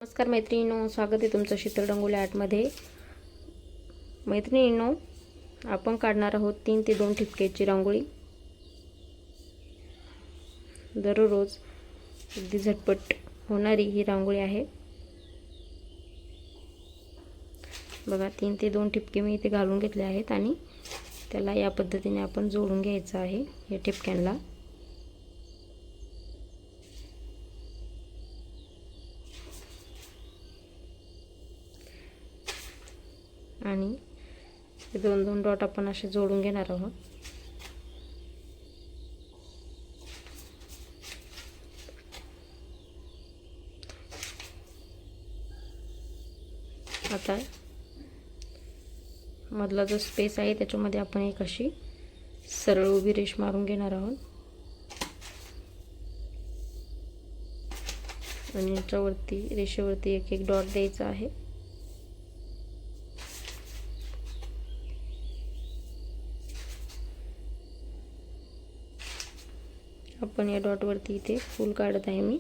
नमस्कार मैत्रिणींनो, स्वागत आहे तुमचं शीतल रंगोली आर्टमध्ये। मैत्रिणींनो, आपण काढणार आहोत 3 ते 2 ठिपक्याची रांगोळी। दररोज अगदी झटपट होणारी ही रांगोळी आहे। बघा, 3 ते 2 ठिपके मी इथे घालून घेतले आहेत आणि त्याला या पद्धतीने आपण जोडून घ्यायचं आहे या ठिपक्यांना। आणि 2-2 डॉट आपण असे जोडून घेणार आहोत। आता मधला जो स्पेस आहे त्याच्यामध्ये आपण एक अशी सरळ उभी रेष मारून घेणार आहोत आणि याच्यावरती रेषेवरती एक एक डॉट द्यायचा आहे। आपण या डॉट वरती इथे फूल काढत आहे मी।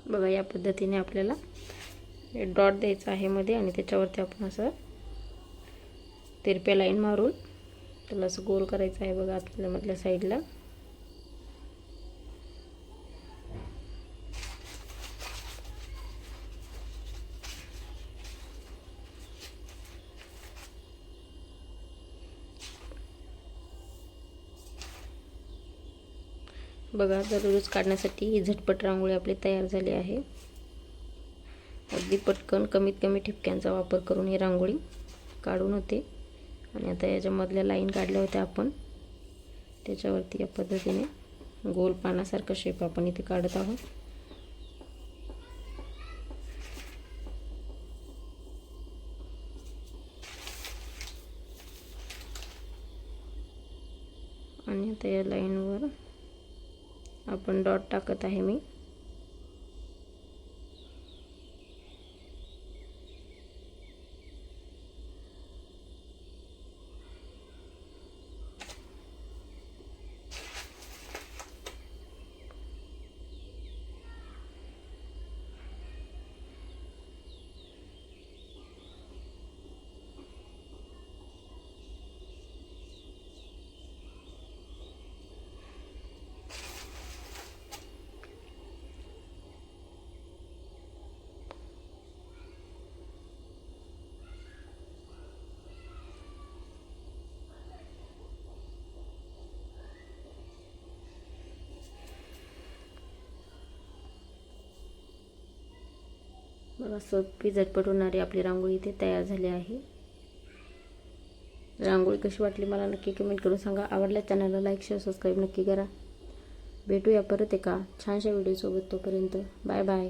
बघा, या पद्धतीने आपल्याला डॉट द्यायचा आहे मध्ये आणि त्याच्यावरती आपण असं तिरप्या लाईन मारून त्याला असं गोल करायचं आहे। बघा, आपल्या मधल्या साईडला बघा, दररोज काढण्यासाठी ही झटपट रांगोळी आपली तयार झाली आहे। अगदी पटकन कमीत कमी ठिपक्यांचा वापर करून ही रांगोळी काढून होते। आणि आता याच्या मधल्या लाईन काढल्या होत्या आपण, त्याच्यावरती या पद्धतीने गोल पानासारखा शेप आपण इथे काढत आहोत। आणि आता या लाईनवर आपण डॉट टाकत आहे मी। बघा, सोपी झटपट होणारी आपली रांगोळी इथे तयार झाली आहे। रांगोळी कशी वाटली मला नक्की कमेंट करून सांगा। आवडल्या चॅनलला लाईक शेअर सबस्क्राईब नक्की करा। भेटूया परत एका छानशा व्हिडिओ सोबत। तोपर्यंत बाय बाय।